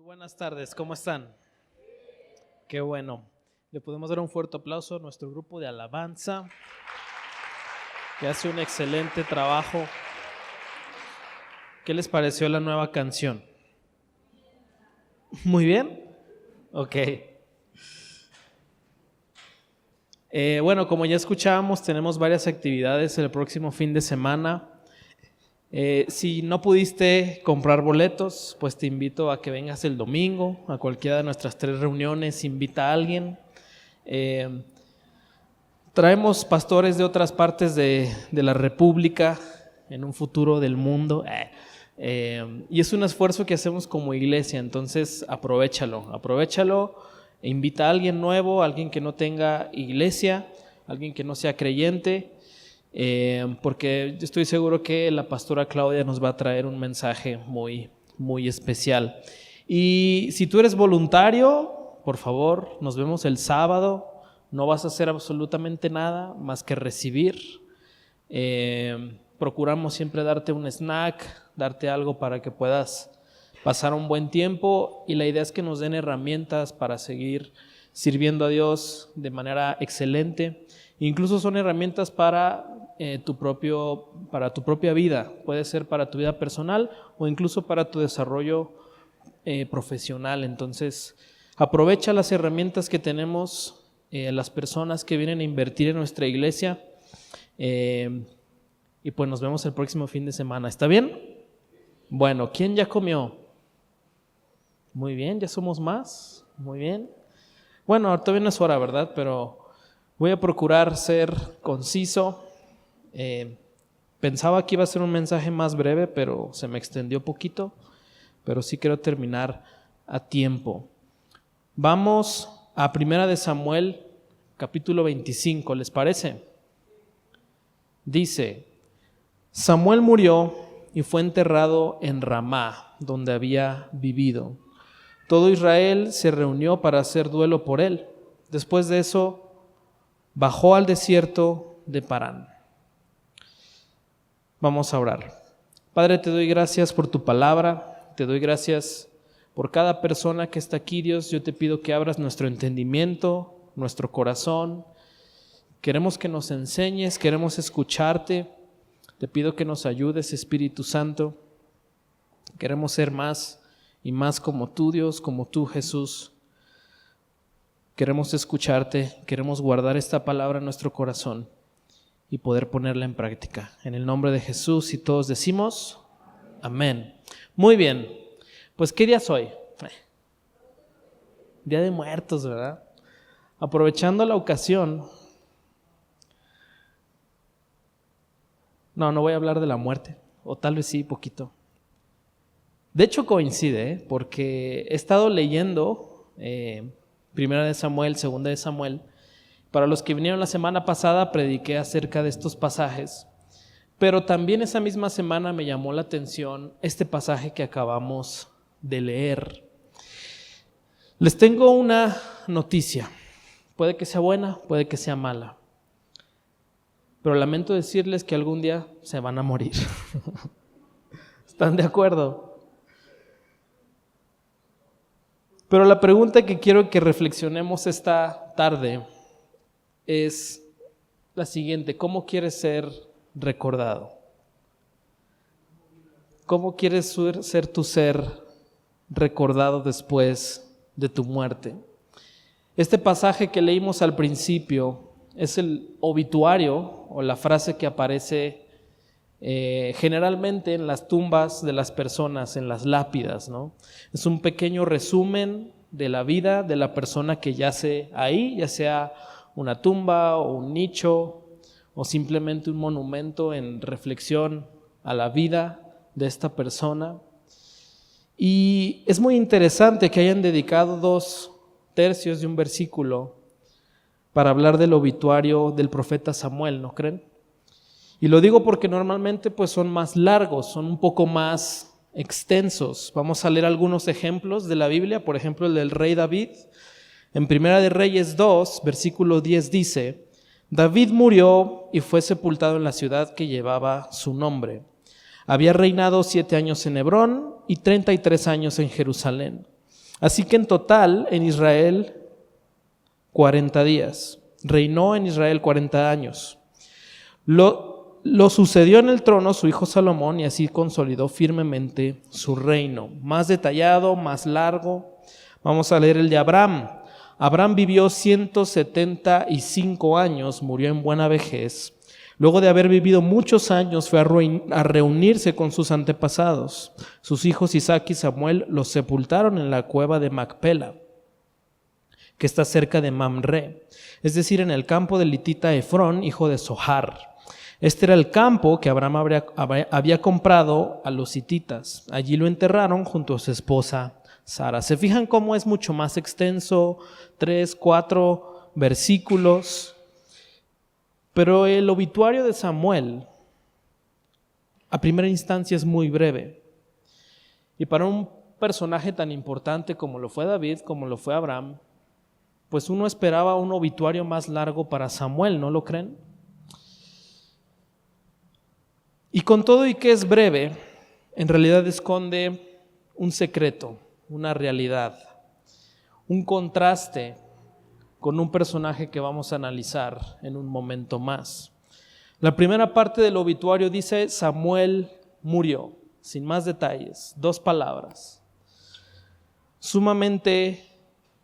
Buenas tardes, ¿cómo están? Qué bueno. Le podemos dar un fuerte aplauso a nuestro grupo de alabanza, que hace un excelente trabajo. ¿Qué les pareció la nueva canción? ¿Muy bien? Ok. Bueno, como ya escuchábamos, tenemos varias actividades el próximo fin de semana. Si no pudiste comprar boletos, pues te invito a que vengas el domingo a cualquiera de nuestras 3 reuniones, invita a alguien. Traemos pastores de otras partes de la República, en un futuro del mundo, y es un esfuerzo que hacemos como iglesia, entonces aprovechalo, e invita a alguien nuevo, alguien que no tenga iglesia, alguien que no sea creyente. Porque yo estoy seguro que la pastora Claudia nos va a traer un mensaje muy, muy especial. Y si tú eres voluntario, por favor, nos vemos el sábado. No vas a hacer absolutamente nada más que recibir. Procuramos siempre darte un snack, darte algo para que puedas pasar un buen tiempo, y la idea es que nos den herramientas para seguir sirviendo a Dios de manera excelente. Incluso son herramientas para tu propia vida. Puede ser para tu vida personal o incluso para tu desarrollo profesional. Entonces, aprovecha las herramientas que tenemos, las personas que vienen a invertir en nuestra iglesia, y pues nos vemos el próximo fin de semana. ¿Está bien? Bueno, ¿quién ya comió? Muy bien, ya somos más. Muy bien. Bueno, todavía no es hora, ¿verdad? Pero voy a procurar ser conciso. Pensaba que iba a ser un mensaje más breve, pero se me extendió poquito, pero sí quiero terminar a tiempo. Vamos a 1 Samuel, capítulo 25, ¿les parece? Dice: Samuel murió y fue enterrado en Ramá, donde había vivido. Todo Israel se reunió para hacer duelo por él. Después de eso, bajó al desierto de Parán. Vamos a orar. Padre, te doy gracias por tu palabra, te doy gracias por cada persona que está aquí, Dios. Yo te pido que abras nuestro entendimiento, nuestro corazón. Queremos que nos enseñes, queremos escucharte. Te pido que nos ayudes, Espíritu Santo. Queremos ser más y más como tú, Dios, como tú, Jesús. Queremos escucharte, queremos guardar esta palabra en nuestro corazón y poder ponerla en práctica. En el nombre de Jesús, y todos decimos amén. Muy bien, pues ¿qué día es hoy? Día de Muertos, ¿verdad? Aprovechando la ocasión. No voy a hablar de la muerte, o tal vez sí, poquito. De hecho coincide, porque he estado leyendo 1 Samuel, 2 Samuel. Para los que vinieron la semana pasada, prediqué acerca de estos pasajes, pero también esa misma semana me llamó la atención este pasaje que acabamos de leer. Les tengo una noticia, puede que sea buena, puede que sea mala, pero lamento decirles que algún día se van a morir. ¿Están de acuerdo? Pero la pregunta que quiero que reflexionemos esta tarde es la siguiente: ¿cómo quieres ser recordado? ¿Cómo quieres ser tu ser recordado después de tu muerte? Este pasaje que leímos al principio es el obituario, o la frase que aparece generalmente en las tumbas de las personas, en las lápidas, ¿no? Es un pequeño resumen de la vida de la persona que yace ahí, ya sea una tumba o un nicho o simplemente un monumento en reflexión a la vida de esta persona. Y es muy interesante que hayan dedicado 2 tercios de un versículo para hablar del obituario del profeta Samuel, ¿no creen? Y lo digo porque normalmente pues son más largos, son un poco más extensos. Vamos a leer algunos ejemplos de la Biblia, por ejemplo el del rey David. En 1 de Reyes 2, versículo 10 dice: David murió y fue sepultado en la ciudad que llevaba su nombre. Había reinado 7 años en Hebrón y 33 años en Jerusalén. Así que en total en Israel 40 días. Reinó en Israel 40 años. Lo sucedió en el trono su hijo Salomón y así consolidó firmemente su reino. Más detallado, más largo. Vamos a leer el de Abraham. Abraham vivió 175 años, murió en buena vejez. Luego de haber vivido muchos años fue a reunirse con sus antepasados. Sus hijos Isaac y Samuel los sepultaron en la cueva de Macpela, que está cerca de Mamre, es decir, en el campo del litita Efrón, hijo de Zohar. Este era el campo que Abraham había comprado a los hititas. Allí lo enterraron junto a su esposa Sara. ¿Se fijan cómo es mucho más extenso? 3, 4 versículos. Pero el obituario de Samuel, a primera instancia, es muy breve. Y para un personaje tan importante como lo fue David, como lo fue Abraham, pues uno esperaba un obituario más largo para Samuel, ¿no lo creen? Y con todo y que es breve, en realidad esconde un secreto, una realidad, un contraste con un personaje que vamos a analizar en un momento más. La primera parte del obituario dice: Samuel murió, sin más detalles, 2 palabras, sumamente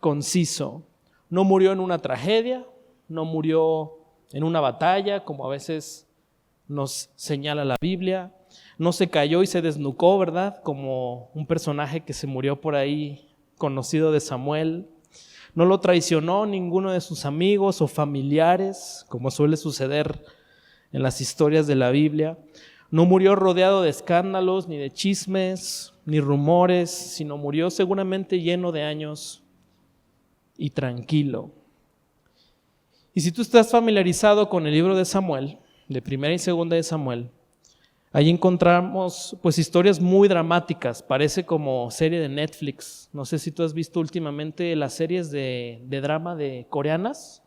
conciso. No murió en una tragedia, no murió en una batalla, como a veces nos señala la Biblia, no se cayó y se desnucó, ¿verdad? Como un personaje que se murió por ahí, conocido de Samuel. No lo traicionó ninguno de sus amigos o familiares, como suele suceder en las historias de la Biblia. No murió rodeado de escándalos, ni de chismes, ni rumores, sino murió seguramente lleno de años y tranquilo. Y si tú estás familiarizado con el libro de Samuel, de primera y segunda de Samuel, ahí encontramos pues historias muy dramáticas, parece como serie de Netflix. No sé si tú has visto últimamente las series de drama de coreanas,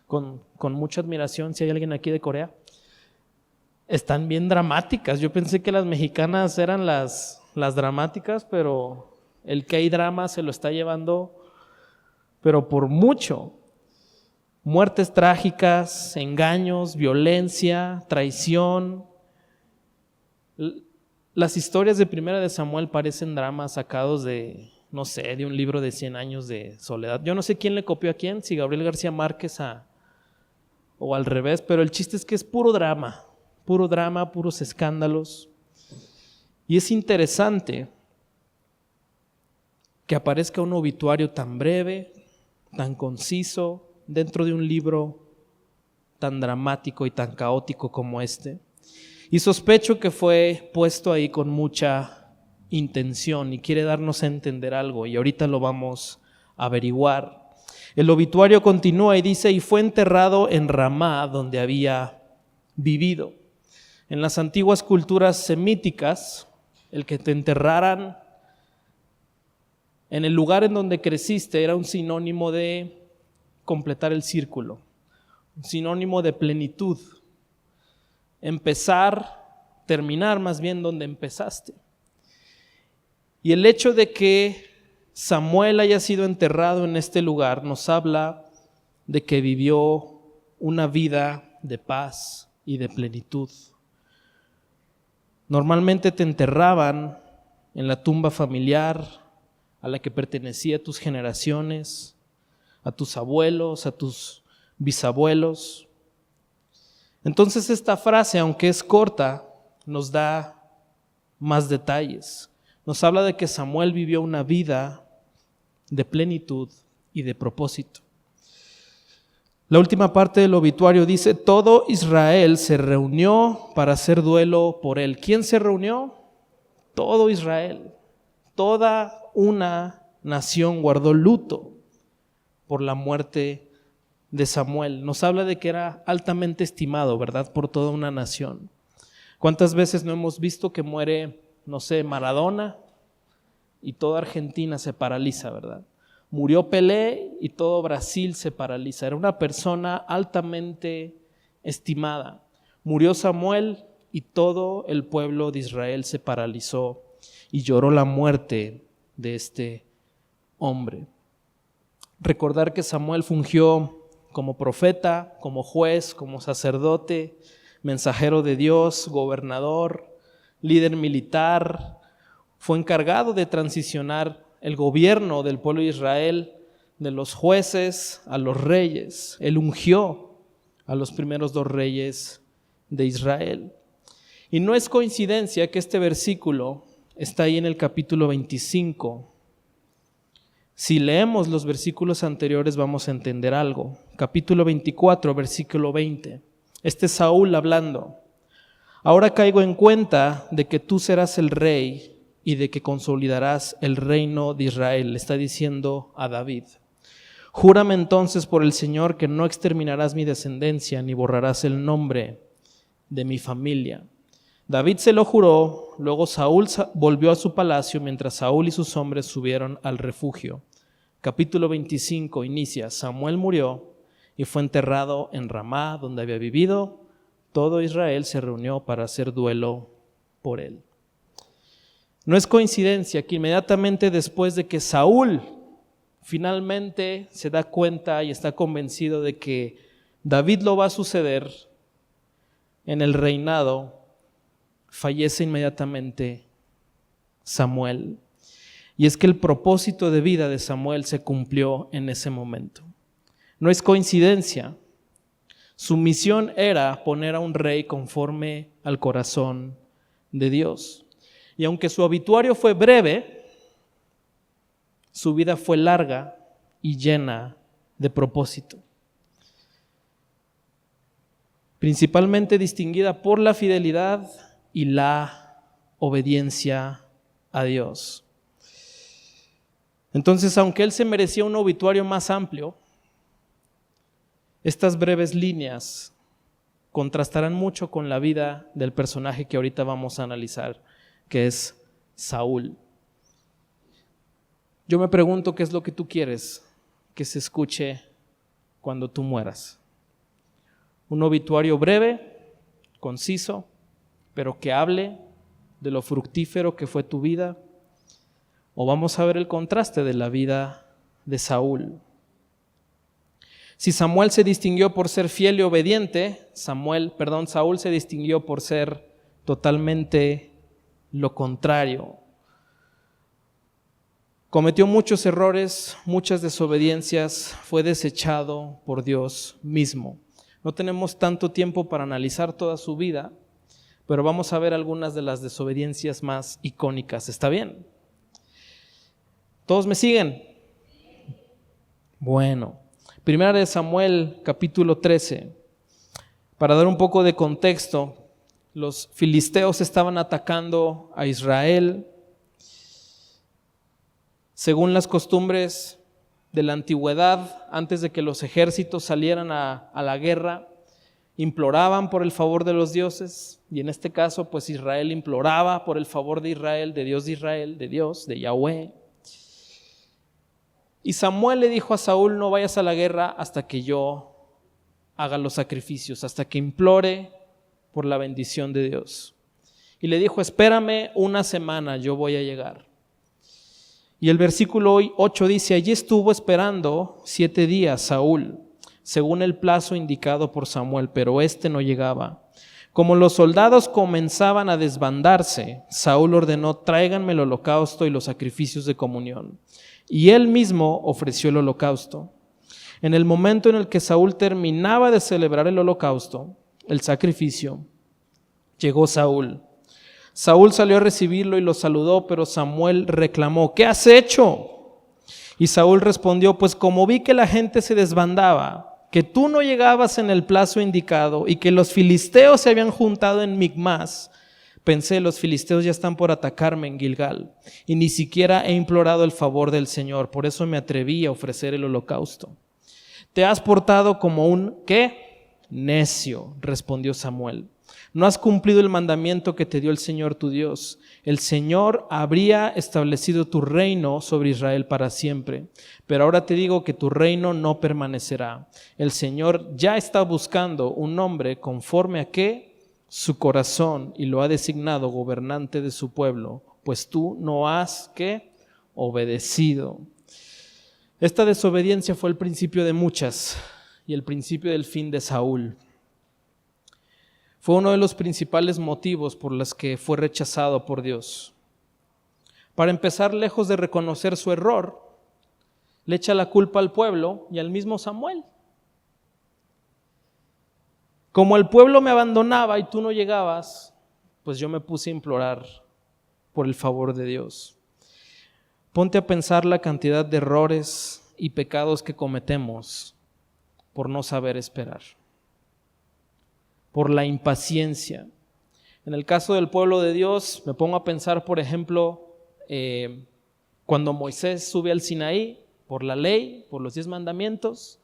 con mucha admiración, si hay alguien aquí de Corea. Están bien dramáticas. Yo pensé que las mexicanas eran las dramáticas, pero el K-drama se lo está llevando, pero por mucho. Muertes trágicas, engaños, violencia, traición. Las historias de primera de Samuel parecen dramas sacados de, no sé, de un libro de 100 años de soledad. Yo no sé quién le copió a quién, si Gabriel García Márquez o al revés, pero el chiste es que es puro drama, puros escándalos. Y es interesante que aparezca un obituario tan breve, tan conciso, dentro de un libro tan dramático y tan caótico como este. Y sospecho que fue puesto ahí con mucha intención y quiere darnos a entender algo, y ahorita lo vamos a averiguar. El obituario continúa y dice: y fue enterrado en Ramá, donde había vivido. En las antiguas culturas semíticas, el que te enterraran en el lugar en donde creciste era un sinónimo de completar el círculo, un sinónimo de plenitud. Terminar más bien donde empezaste. Y el hecho de que Samuel haya sido enterrado en este lugar nos habla de que vivió una vida de paz y de plenitud. Normalmente te enterraban en la tumba familiar a la que pertenecía a tus generaciones, a tus abuelos, a tus bisabuelos. Entonces esta frase, aunque es corta, nos da más detalles. Nos habla de que Samuel vivió una vida de plenitud y de propósito. La última parte del obituario dice: todo Israel se reunió para hacer duelo por él. ¿Quién se reunió? Todo Israel. Toda una nación guardó luto por la muerte de Samuel. Nos habla de que era altamente estimado, ¿verdad?, por toda una nación. ¿Cuántas veces no hemos visto que muere, no sé, Maradona y toda Argentina se paraliza, ¿verdad? Murió Pelé y todo Brasil se paraliza. Era una persona altamente estimada. Murió Samuel y todo el pueblo de Israel se paralizó y lloró la muerte de este hombre. Recordar que Samuel fungió como profeta, como juez, como sacerdote, mensajero de Dios, gobernador, líder militar. Fue encargado de transicionar el gobierno del pueblo de Israel, de los jueces a los reyes. Él ungió a los primeros 2 reyes de Israel. Y no es coincidencia que este versículo está ahí en el capítulo 25. Si leemos los versículos anteriores vamos a entender algo. Capítulo 24, versículo 20. Este es Saúl hablando. Ahora caigo en cuenta de que tú serás el rey y de que consolidarás el reino de Israel. Le está diciendo a David. Júrame entonces por el Señor que no exterminarás mi descendencia ni borrarás el nombre de mi familia. David se lo juró, luego Saúl volvió a su palacio mientras Saúl y sus hombres subieron al refugio. Capítulo 25 inicia, Samuel murió y fue enterrado en Ramá, donde había vivido. Todo Israel se reunió para hacer duelo por él. No es coincidencia que inmediatamente después de que Saúl finalmente se da cuenta y está convencido de que David lo va a suceder en el reinado, fallece inmediatamente Samuel. Y es que el propósito de vida de Samuel se cumplió en ese momento. No es coincidencia. Su misión era poner a un rey conforme al corazón de Dios. Y aunque su obituario fue breve, su vida fue larga y llena de propósito. Principalmente distinguida por la fidelidad y la obediencia a Dios. Entonces, aunque él se merecía un obituario más amplio, estas breves líneas contrastarán mucho con la vida del personaje que ahorita vamos a analizar, que es Saúl. Yo me pregunto qué es lo que tú quieres que se escuche cuando tú mueras. Un obituario breve, conciso, pero que hable de lo fructífero que fue tu vida. O vamos a ver el contraste de la vida de Saúl. Si Samuel se distinguió por ser fiel y obediente, Saúl se distinguió por ser totalmente lo contrario. Cometió muchos errores, muchas desobediencias, fue desechado por Dios mismo. No tenemos tanto tiempo para analizar toda su vida, pero vamos a ver algunas de las desobediencias más icónicas. ¿Está bien? ¿Todos me siguen? Bueno, Primera de Samuel, capítulo 13. Para dar un poco de contexto, los filisteos estaban atacando a Israel. Según las costumbres de la antigüedad, antes de que los ejércitos salieran a la guerra, imploraban por el favor de los dioses, y en este caso, pues Israel imploraba por el favor de Israel, de Dios, de Yahweh. Y Samuel le dijo a Saúl: no vayas a la guerra hasta que yo haga los sacrificios, hasta que implore por la bendición de Dios. Y le dijo: espérame una semana, yo voy a llegar. Y el versículo 8 dice: allí estuvo esperando 7 días Saúl, según el plazo indicado por Samuel, pero éste no llegaba. Como los soldados comenzaban a desbandarse, Saúl ordenó: tráiganme el holocausto y los sacrificios de comunión. Y él mismo ofreció el holocausto. En el momento en el que Saúl terminaba de celebrar el holocausto, el sacrificio, llegó Saúl. Saúl salió a recibirlo y lo saludó, pero Samuel reclamó: ¿qué has hecho? Y Saúl respondió: pues como vi que la gente se desbandaba, que tú no llegabas en el plazo indicado y que los filisteos se habían juntado en Micmas, pensé: los filisteos ya están por atacarme en Gilgal, y ni siquiera he implorado el favor del Señor, por eso me atreví a ofrecer el holocausto. Te has portado como un ¿qué? Necio, respondió Samuel. No has cumplido el mandamiento que te dio el Señor tu Dios. El Señor habría establecido tu reino sobre Israel para siempre, pero ahora te digo que tu reino no permanecerá. El Señor ya está buscando un hombre conforme a ¿qué? Su corazón, y lo ha designado gobernante de su pueblo, pues tú no has ¿qué? Obedecido. Esta desobediencia fue el principio de muchas y el principio del fin de Saúl. Fue uno de los principales motivos por los que fue rechazado por Dios. Para empezar, lejos de reconocer su error, le echa la culpa al pueblo y al mismo Samuel. Como el pueblo me abandonaba y tú no llegabas, pues yo me puse a implorar por el favor de Dios. Ponte a pensar la cantidad de errores y pecados que cometemos por no saber esperar, por la impaciencia. En el caso del pueblo de Dios, me pongo a pensar, por ejemplo, cuando Moisés sube al Sinaí por la ley, por los 10 mandamientos,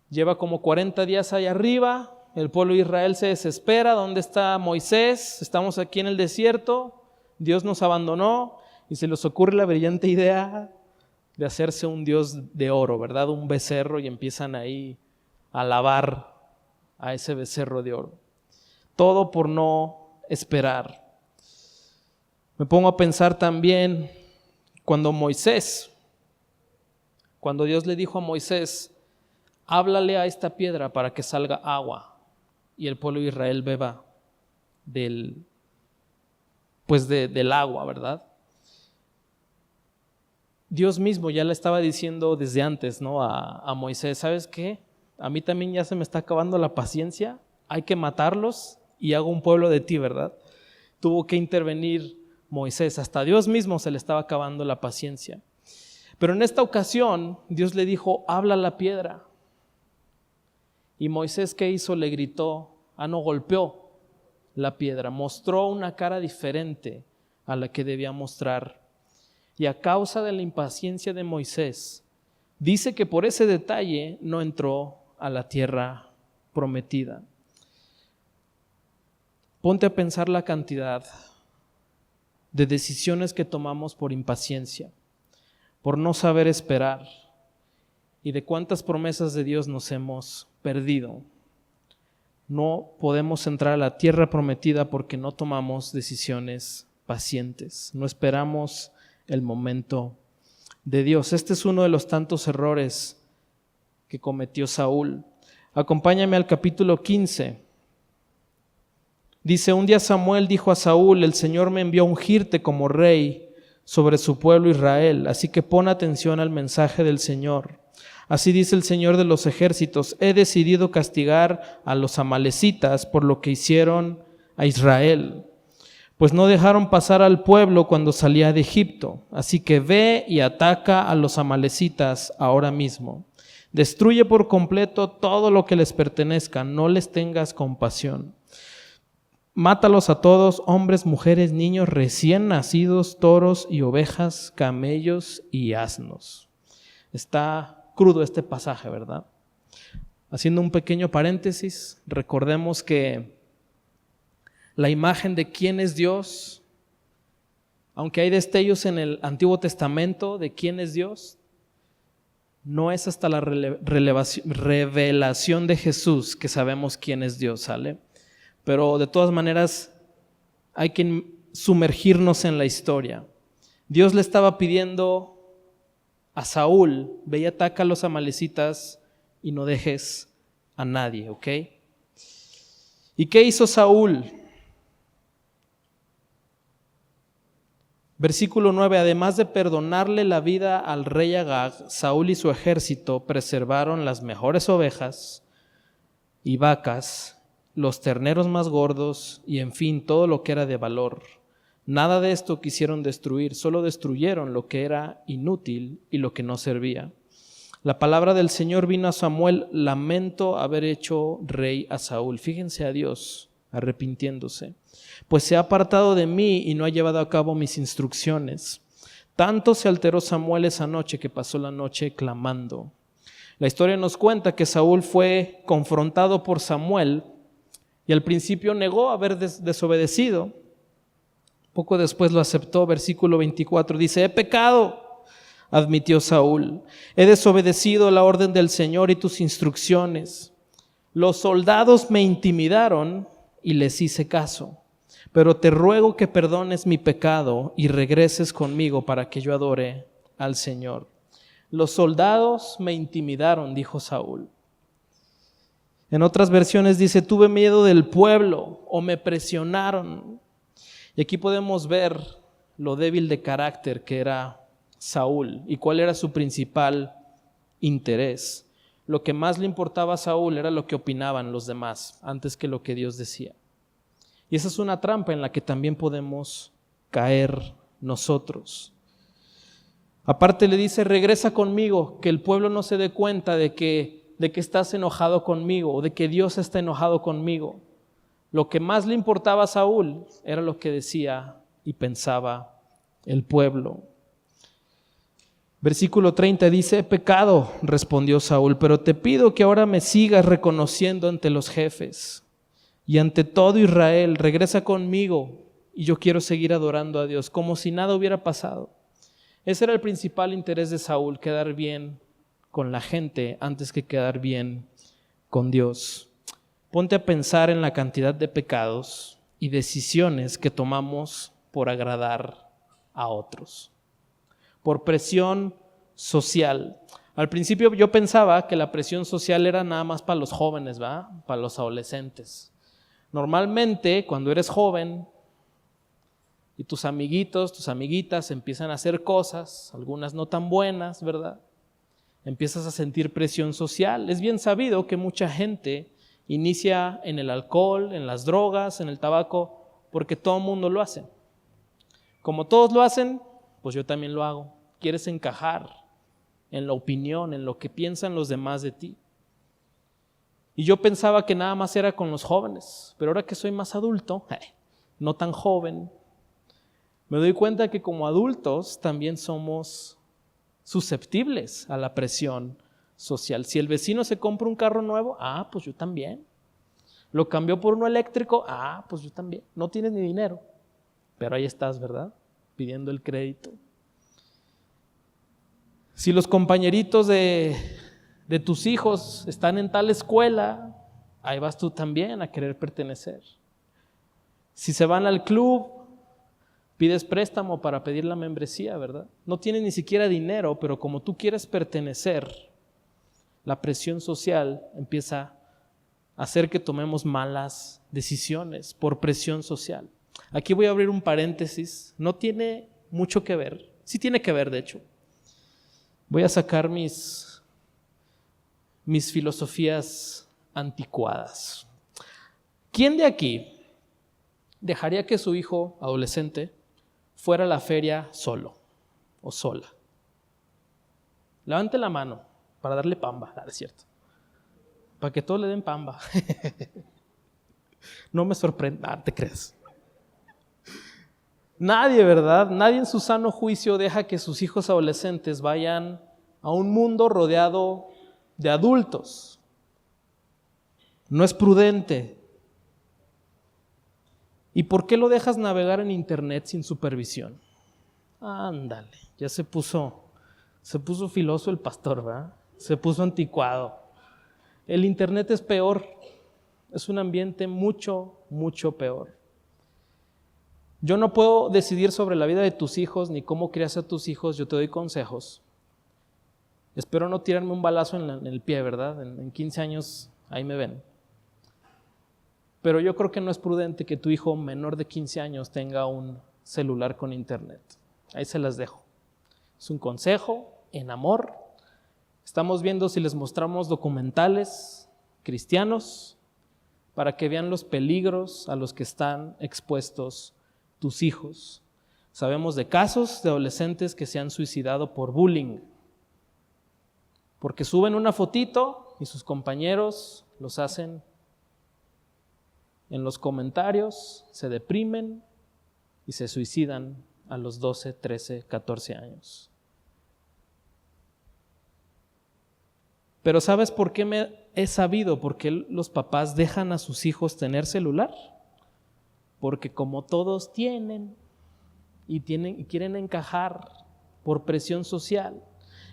lleva como 40 días allá arriba, el pueblo de Israel se desespera. ¿Dónde está Moisés? Estamos aquí en el desierto, Dios nos abandonó, y se les ocurre la brillante idea de hacerse un dios de oro, ¿verdad? Un becerro, y empiezan ahí a alabar a ese becerro de oro. Todo por no esperar. Me pongo a pensar también cuando Dios le dijo a Moisés, háblale a esta piedra para que salga agua, y el pueblo de Israel beba del agua, ¿verdad? Dios mismo ya le estaba diciendo desde antes, ¿no? a Moisés, ¿sabes qué? A mí también ya se me está acabando la paciencia, hay que matarlos y hago un pueblo de ti, ¿verdad? Tuvo que intervenir Moisés, hasta Dios mismo se le estaba acabando la paciencia. Pero en esta ocasión Dios le dijo, habla a la piedra. Y Moisés, ¿qué hizo? Le gritó, no, golpeó la piedra, mostró una cara diferente a la que debía mostrar. Y a causa de la impaciencia de Moisés, dice que por ese detalle no entró a la tierra prometida. Ponte a pensar la cantidad de decisiones que tomamos por impaciencia, por no saber esperar, y de cuántas promesas de Dios nos hemos perdido. No podemos entrar a la tierra prometida porque no tomamos decisiones pacientes, no esperamos el momento de Dios. Este es uno de los tantos errores que cometió Saúl. Acompáñame al capítulo 15. Dice, un día Samuel dijo a Saúl, el Señor me envió a ungirte como rey sobre su pueblo Israel, así que pon atención al mensaje del Señor. Así dice el Señor de los ejércitos, he decidido castigar a los amalecitas por lo que hicieron a Israel, pues no dejaron pasar al pueblo cuando salía de Egipto. Así que ve y ataca a los amalecitas ahora mismo. Destruye por completo todo lo que les pertenezca, no les tengas compasión. Mátalos a todos, hombres, mujeres, niños, recién nacidos, toros y ovejas, camellos y asnos. Está crudo este pasaje, ¿verdad? Haciendo un pequeño paréntesis, recordemos que la imagen de quién es Dios, aunque hay destellos en el Antiguo Testamento de quién es Dios, no es hasta la revelación de Jesús que sabemos quién es Dios, ¿sale? Pero de todas maneras hay que sumergirnos en la historia. Dios le estaba pidiendo a Saúl, ve y ataca a los amalecitas y no dejes a nadie, ¿ok? ¿Y qué hizo Saúl? Versículo 9, además de perdonarle la vida al rey Agag, Saúl y su ejército preservaron las mejores ovejas y vacas, los terneros más gordos y en fin, todo lo que era de valor. Nada de esto quisieron destruir, solo destruyeron lo que era inútil y lo que no servía. La palabra del Señor vino a Samuel, lamento haber hecho rey a Saúl. Fíjense a Dios arrepintiéndose, pues se ha apartado de mí y no ha llevado a cabo mis instrucciones. Tanto se alteró Samuel esa noche que pasó la noche clamando. La historia nos cuenta que Saúl fue confrontado por Samuel y al principio negó haber desobedecido. Poco después lo aceptó. Versículo 24 dice, he pecado, admitió Saúl, he desobedecido la orden del Señor y tus instrucciones. Los soldados me intimidaron y les hice caso, pero te ruego que perdones mi pecado y regreses conmigo para que yo adore al Señor. Los soldados me intimidaron, dijo Saúl. En otras versiones dice, tuve miedo del pueblo o me presionaron. Y aquí podemos ver lo débil de carácter que era Saúl y cuál era su principal interés. Lo que más le importaba a Saúl era lo que opinaban los demás antes que lo que Dios decía. Y esa es una trampa en la que también podemos caer nosotros. Aparte le dice, regresa conmigo, que el pueblo no se dé cuenta de que estás enojado conmigo o de que Dios está enojado conmigo. Lo que más le importaba a Saúl era lo que decía y pensaba el pueblo. Versículo 30 dice, he pecado, respondió Saúl, pero te pido que ahora me sigas reconociendo ante los jefes y ante todo Israel. Regresa conmigo y yo quiero seguir adorando a Dios, como si nada hubiera pasado. Ese era el principal interés de Saúl, quedar bien con la gente antes que quedar bien con Dios. Ponte a pensar en la cantidad de pecados y decisiones que tomamos por agradar a otros, por presión social. Al principio yo pensaba que la presión social era nada más para los jóvenes, ¿verdad? Para los adolescentes. Normalmente cuando eres joven y tus amiguitos, tus amiguitas empiezan a hacer cosas, algunas no tan buenas, ¿verdad? Empiezas a sentir presión social. Es bien sabido que mucha gente inicia en el alcohol, en las drogas, en el tabaco, porque todo el mundo lo hace. Como todos lo hacen, pues yo también lo hago. Quieres encajar en la opinión, en lo que piensan los demás de ti. Y yo pensaba que nada más era con los jóvenes, pero ahora que soy más adulto, no tan joven, me doy cuenta que como adultos también somos susceptibles a la presión social. Si el vecino se compra un carro nuevo, pues yo también. Lo cambió por uno eléctrico, pues yo también. No tienes ni dinero, pero ahí estás, ¿verdad? Pidiendo el crédito. Si los compañeritos de tus hijos están en tal escuela, ahí vas tú también a querer pertenecer. Si se van al club, pides préstamo para pedir la membresía, ¿verdad? No tienes ni siquiera dinero, pero como tú quieres pertenecer, la presión social empieza a hacer que tomemos malas decisiones por presión social. Aquí voy a abrir un paréntesis, no tiene mucho que ver, sí tiene que ver de hecho. Voy a sacar mis filosofías anticuadas. ¿Quién de aquí dejaría que su hijo adolescente fuera a la feria solo o sola? Levante la mano para darle pamba, es cierto. Para que todos le den pamba. No me sorprenda, te crees. Nadie, ¿verdad? Nadie en su sano juicio deja que sus hijos adolescentes vayan a un mundo rodeado de adultos. No es prudente. ¿Y por qué lo dejas navegar en internet sin supervisión? Ándale, ya se puso filoso el pastor, ¿verdad? Se puso anticuado. El internet es peor, es un ambiente mucho, mucho peor. Yo no puedo decidir sobre la vida de tus hijos ni cómo crias a tus hijos, yo te doy consejos. Espero no tirarme un balazo en el pie, ¿verdad? En 15 años ahí me ven. Pero yo creo que no es prudente que tu hijo menor de 15 años tenga un celular con internet. Ahí se las dejo. Es un consejo en amor. Estamos viendo si les mostramos documentales cristianos para que vean los peligros a los que están expuestos tus hijos. Sabemos de casos de adolescentes que se han suicidado por bullying, porque suben una fotito y sus compañeros los hacen en los comentarios, se deprimen y se suicidan a los 12, 13, 14 años. Pero ¿sabes por qué he sabido por qué los papás dejan a sus hijos tener celular? Porque como todos tienen y quieren encajar por presión social,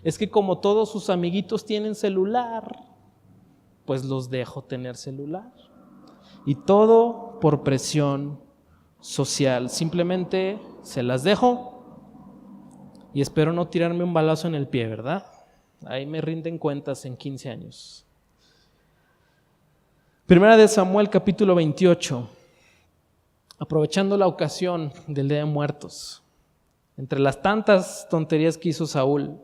es que como todos sus amiguitos tienen celular, pues los dejo tener celular. Y todo por presión social. Simplemente se las dejo y espero no tirarme un balazo en el pie, ¿verdad? Ahí me rinden cuentas en 15 años. Primera de Samuel, capítulo 28. Aprovechando la ocasión del Día de Muertos, entre las tantas tonterías que hizo Saúl,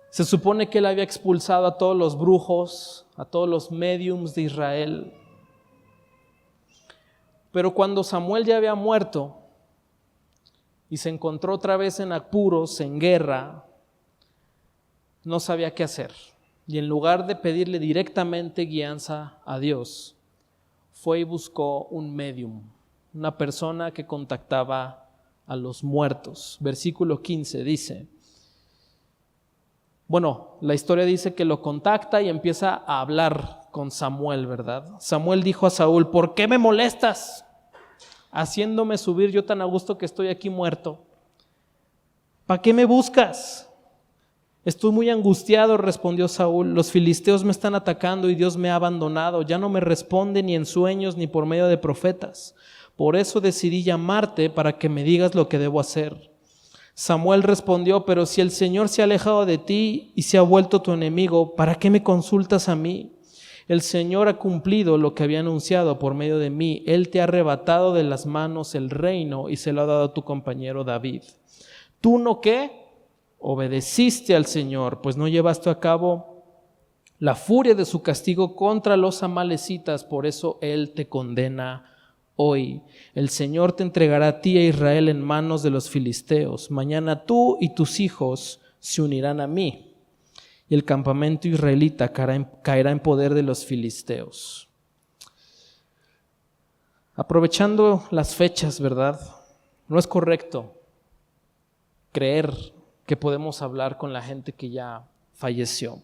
se supone que él había expulsado a todos los brujos, a todos los médiums de Israel. Pero cuando Samuel ya había muerto y se encontró otra vez en apuros, en guerra, no sabía qué hacer. Y en lugar de pedirle directamente guianza a Dios, fue y buscó un medium, una persona que contactaba a los muertos. Versículo 15 dice, la historia dice que lo contacta y empieza a hablar con Samuel, ¿verdad? Samuel dijo a Saúl, ¿por qué me molestas? Haciéndome subir yo tan a gusto que estoy aquí muerto. ¿Para qué me buscas? Estoy muy angustiado, respondió Saúl. Los filisteos me están atacando y Dios me ha abandonado. Ya no me responde ni en sueños ni por medio de profetas. Por eso decidí llamarte para que me digas lo que debo hacer. Samuel respondió, pero si el Señor se ha alejado de ti y se ha vuelto tu enemigo, ¿para qué me consultas a mí? El Señor ha cumplido lo que había anunciado por medio de mí. Él te ha arrebatado de las manos el reino y se lo ha dado a tu compañero David. ¿Tú no qué? Obedeciste al Señor, pues no llevaste a cabo la furia de su castigo contra los amalecitas, por eso Él te condena hoy. El Señor te entregará a ti e Israel en manos de los filisteos. Mañana tú y tus hijos se unirán a mí, y el campamento israelita caerá en poder de los filisteos. Aprovechando las fechas, ¿verdad? No es correcto creer que podemos hablar con la gente que ya falleció.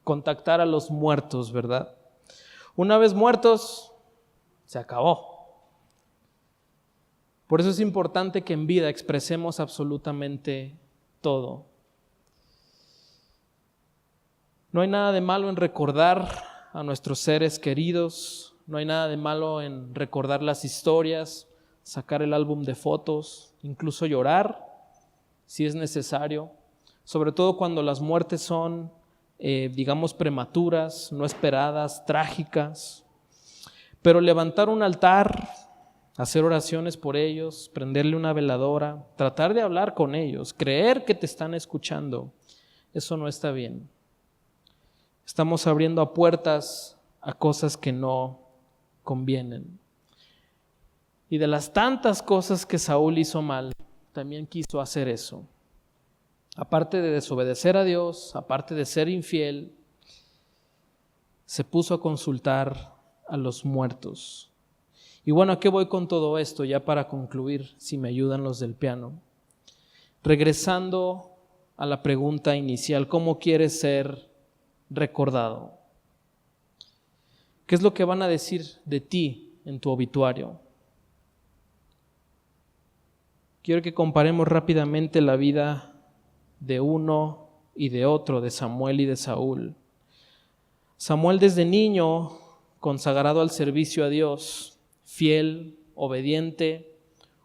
Contactar a los muertos, ¿verdad? Una vez muertos, se acabó. Por eso es importante que en vida expresemos absolutamente todo. No hay nada de malo en recordar a nuestros seres queridos, no hay nada de malo en recordar las historias, sacar el álbum de fotos, incluso llorar si es necesario, sobre todo cuando las muertes son, prematuras, no esperadas, trágicas. Pero levantar un altar, hacer oraciones por ellos, prenderle una veladora, tratar de hablar con ellos, creer que te están escuchando, eso no está bien. Estamos abriendo a puertas a cosas que no convienen. Y de las tantas cosas que Saúl hizo mal, también quiso hacer eso. Aparte de desobedecer a Dios, aparte de ser infiel, se puso a consultar a los muertos. Y bueno, ¿a qué voy con todo esto? Ya para concluir, si me ayudan los del piano. Regresando a la pregunta inicial, ¿cómo quieres ser recordado? ¿Qué es lo que van a decir de ti en tu obituario? Quiero que comparemos rápidamente la vida de uno y de otro, de Samuel y de Saúl. Samuel desde niño, consagrado al servicio a Dios, fiel, obediente,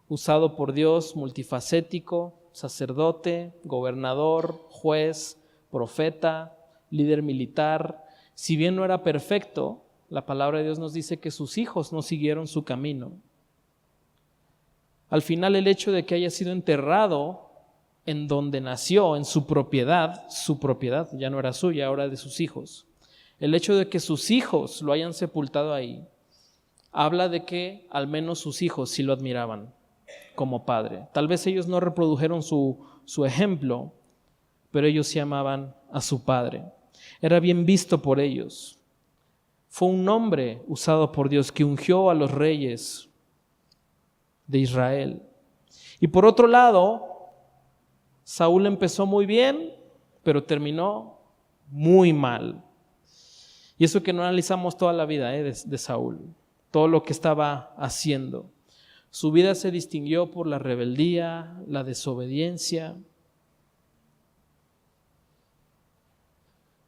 usado por Dios, multifacético, sacerdote, gobernador, juez, profeta, líder militar. Si bien no era perfecto, la palabra de Dios nos dice que sus hijos no siguieron su camino. Al final, el hecho de que haya sido enterrado en donde nació, en su propiedad ya no era suya, ahora de sus hijos. El hecho de que sus hijos lo hayan sepultado ahí, habla de que al menos sus hijos sí lo admiraban como padre. Tal vez ellos no reprodujeron su ejemplo, pero ellos sí amaban a su padre. Era bien visto por ellos. Fue un hombre usado por Dios que ungió a los reyes de Israel. Y por otro lado, Saúl empezó muy bien, pero terminó muy mal. Y eso que no analizamos toda la vida de Saúl, todo lo que estaba haciendo. Su vida se distinguió por la rebeldía, la desobediencia.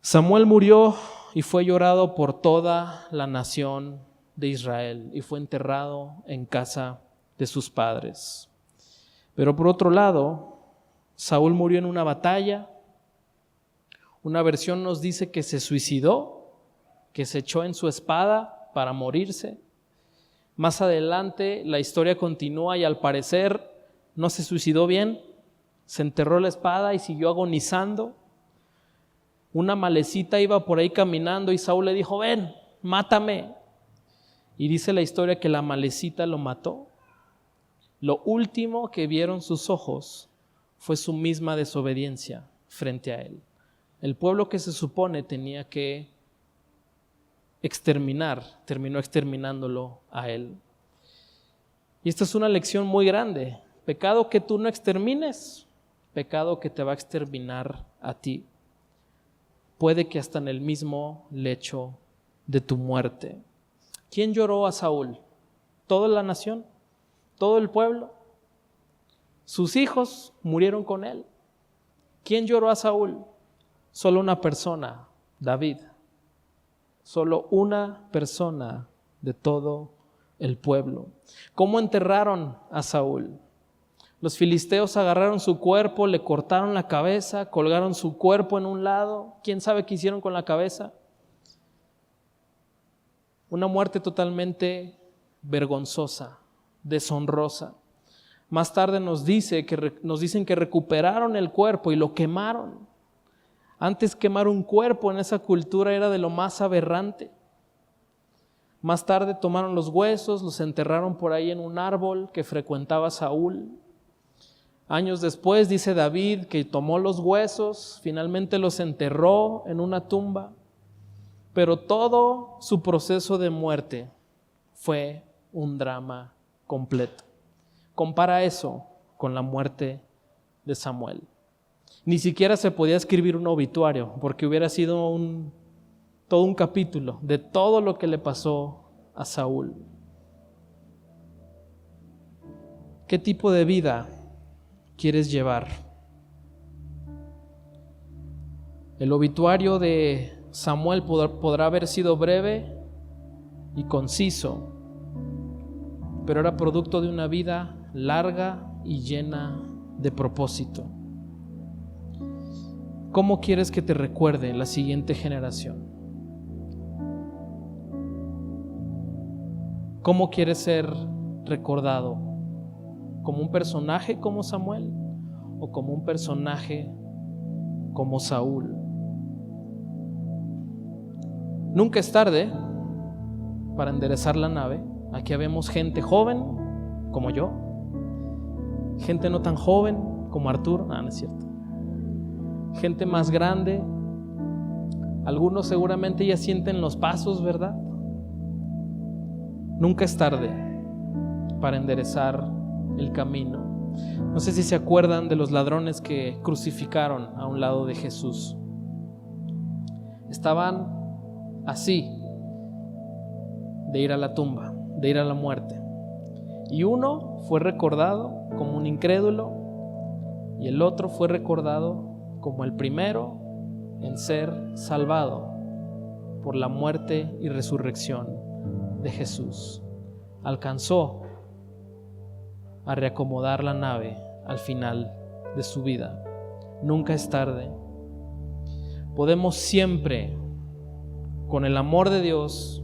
Samuel murió y fue llorado por toda la nación de Israel y fue enterrado en casa de sus padres. Pero por otro lado, Saúl murió en una batalla. Una versión nos dice que se suicidó, que se echó en su espada para morirse. Más adelante la historia continúa y al parecer no se suicidó bien, se enterró la espada y siguió agonizando. Una malecita iba por ahí caminando y Saúl le dijo: ven, mátame. Y dice la historia que la malecita lo mató. Lo último que vieron sus ojos fue su misma desobediencia frente a él. El pueblo que se supone tenía que exterminar, terminó exterminándolo a él. Y esta es una lección muy grande. Pecado que tú no extermines, pecado que te va a exterminar a ti. Puede que hasta en el mismo lecho de tu muerte. ¿Quién lloró a Saúl? ¿Toda la nación? ¿Todo el pueblo? Sus hijos murieron con él. ¿Quién lloró a Saúl? Solo una persona, David. Solo una persona de todo el pueblo. ¿Cómo enterraron a Saúl? Los filisteos agarraron su cuerpo, le cortaron la cabeza, colgaron su cuerpo en un lado. ¿Quién sabe qué hicieron con la cabeza? Una muerte totalmente vergonzosa, deshonrosa. Más tarde nos dicen que recuperaron el cuerpo y lo quemaron. Antes, quemar un cuerpo en esa cultura era de lo más aberrante. Más tarde tomaron los huesos, los enterraron por ahí en un árbol que frecuentaba Saúl. Años después dice David que tomó los huesos, finalmente los enterró en una tumba, pero todo su proceso de muerte fue un drama completo. Compara eso con la muerte de Samuel. Ni siquiera se podía escribir un obituario, porque hubiera sido todo un capítulo de todo lo que le pasó a Saúl. ¿Qué tipo de vida quieres llevar? El obituario de Samuel podrá haber sido breve y conciso, pero era producto de una vida larga y llena de propósito. ¿Cómo quieres que te recuerde la siguiente generación? ¿Cómo quieres ser recordado? ¿Como un personaje como Samuel o como un personaje como Saúl? Nunca es tarde para enderezar la nave. Aquí vemos gente joven como yo, gente no tan joven como Arturo, no es cierto. Gente más grande, algunos seguramente ya sienten los pasos, ¿verdad? Nunca es tarde para enderezar el camino. No sé si se acuerdan de los ladrones que crucificaron a un lado de Jesús. Estaban así de ir a la tumba, de ir a la muerte. Y uno fue recordado como un incrédulo y el otro fue recordado como el primero en ser salvado por la muerte y resurrección de Jesús. Alcanzó a reacomodar la nave al final de su vida. Nunca es tarde. Podemos siempre, con el amor de Dios,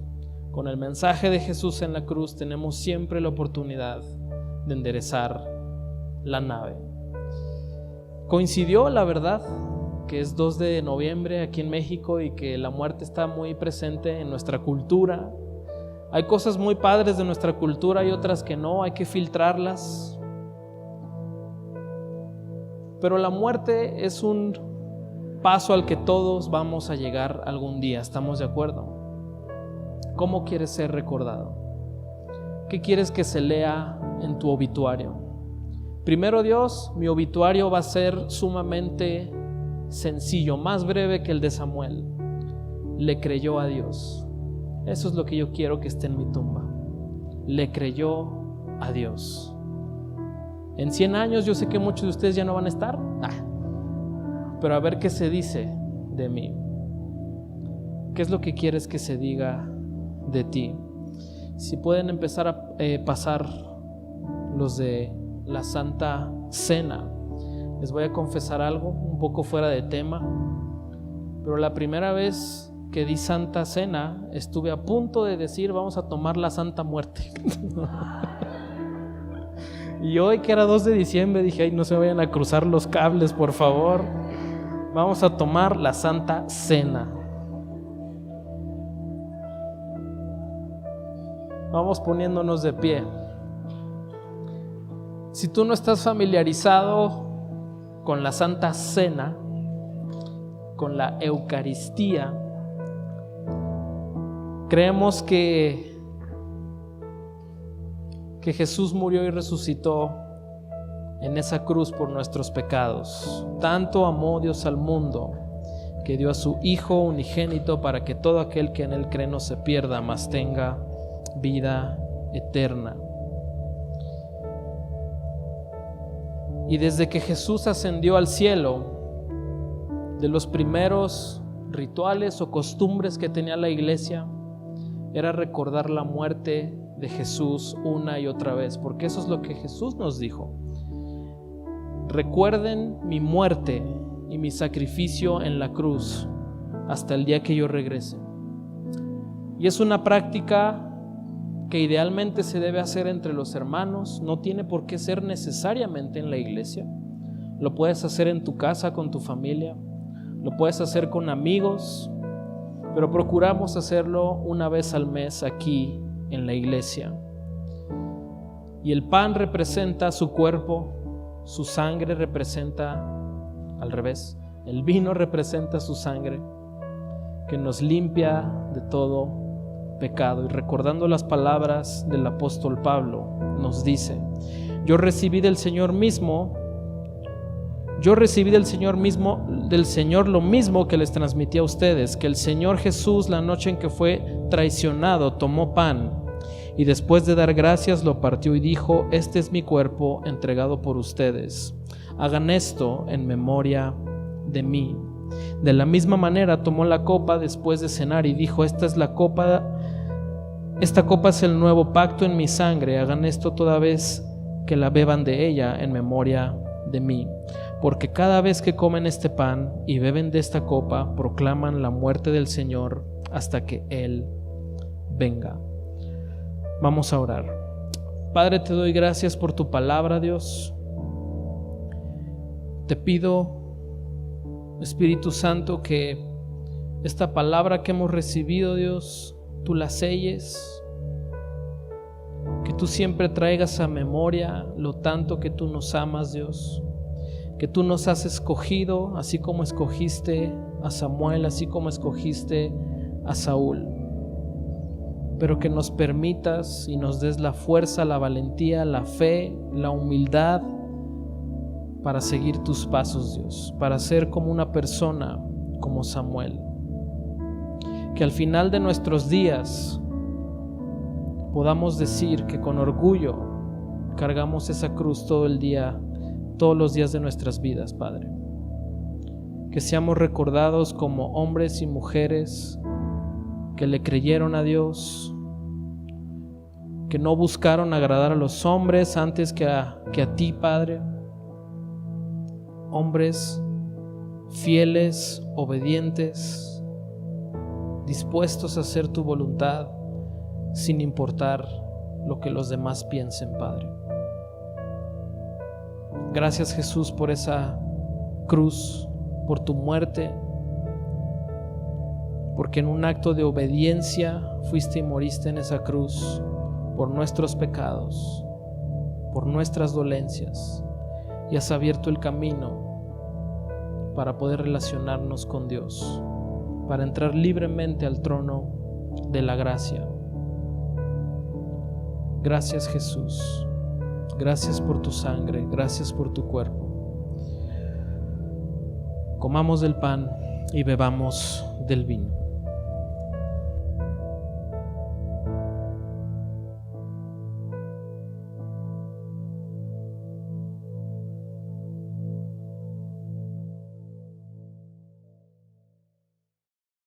con el mensaje de Jesús en la cruz, tenemos siempre la oportunidad de enderezar la nave. Coincidió, la verdad, que es 2 de noviembre aquí en México y que la muerte está muy presente en nuestra cultura. Hay cosas muy padres de nuestra cultura y otras que no, hay que filtrarlas. Pero la muerte es un paso al que todos vamos a llegar algún día, ¿estamos de acuerdo? ¿Cómo quieres ser recordado? ¿Qué quieres que se lea en tu obituario? Primero Dios, mi obituario va a ser sumamente sencillo, más breve que el de Samuel. Le creyó a Dios. Eso es lo que yo quiero que esté en mi tumba. Le creyó a Dios. En 100 años yo sé que muchos de ustedes ya no van a estar, pero a ver qué se dice de mí. ¿Qué es lo que quieres que se diga de ti? Si pueden empezar a pasar los de la Santa Cena. Les voy a confesar algo un poco fuera de tema, pero la primera vez que di Santa Cena estuve a punto de decir vamos a tomar la Santa Muerte. Y hoy que era 2 de diciembre dije, ay, no se vayan a cruzar los cables, por favor. Vamos a tomar la Santa Cena. Vamos poniéndonos de pie. Si tú no estás familiarizado con la Santa Cena, con la Eucaristía, creemos que Jesús murió y resucitó en esa cruz por nuestros pecados. Tanto amó Dios al mundo que dio a su Hijo unigénito para que todo aquel que en Él cree no se pierda, mas tenga vida eterna. Y desde que Jesús ascendió al cielo, de los primeros rituales o costumbres que tenía la iglesia era recordar la muerte de Jesús una y otra vez, porque eso es lo que Jesús nos dijo: recuerden mi muerte y mi sacrificio en la cruz hasta el día que yo regrese. Y es una práctica que idealmente se debe hacer entre los hermanos, no tiene por qué ser necesariamente en la iglesia. Lo puedes hacer en tu casa con tu familia, lo puedes hacer con amigos, pero procuramos hacerlo una vez al mes aquí en la iglesia. Y el pan representa su cuerpo, su sangre representa, al revés, el vino representa su sangre, que nos limpia de todo pecado. Y recordando las palabras del apóstol Pablo, nos dice: yo recibí del Señor lo mismo que les transmití a ustedes, que el Señor Jesús, la noche en que fue traicionado, tomó pan y después de dar gracias lo partió y dijo: este es mi cuerpo entregado por ustedes, hagan esto en memoria de mí. De la misma manera tomó la copa después de cenar y dijo: esta copa es el nuevo pacto en mi sangre, hagan esto toda vez que la beban de ella en memoria de mí. Porque cada vez que comen este pan y beben de esta copa, proclaman la muerte del Señor hasta que Él venga. Vamos a orar. Padre, te doy gracias por tu palabra, Dios. Te pido, Espíritu Santo, que esta palabra que hemos recibido, Dios, tú la selles, que tú siempre traigas a memoria lo tanto que tú nos amas, Dios, que tú nos has escogido, así como escogiste a Samuel, así como escogiste a Saúl, pero que nos permitas y nos des la fuerza, la valentía, la fe, la humildad para seguir tus pasos, Dios, para ser como una persona como Samuel. Que al final de nuestros días podamos decir que con orgullo cargamos esa cruz todo el día, todos los días de nuestras vidas, Padre. Que seamos recordados como hombres y mujeres que le creyeron a Dios, que no buscaron agradar a los hombres antes que a ti, Padre. Hombres fieles, obedientes, dispuestos a hacer tu voluntad sin importar lo que los demás piensen, Padre. Gracias, Jesús, por esa cruz, por tu muerte, porque en un acto de obediencia fuiste y moriste en esa cruz por nuestros pecados, por nuestras dolencias, y has abierto el camino para poder relacionarnos con Dios, para entrar libremente al trono de la gracia. Gracias, Jesús. Gracias por tu sangre, gracias por tu cuerpo. Comamos del pan y bebamos del vino.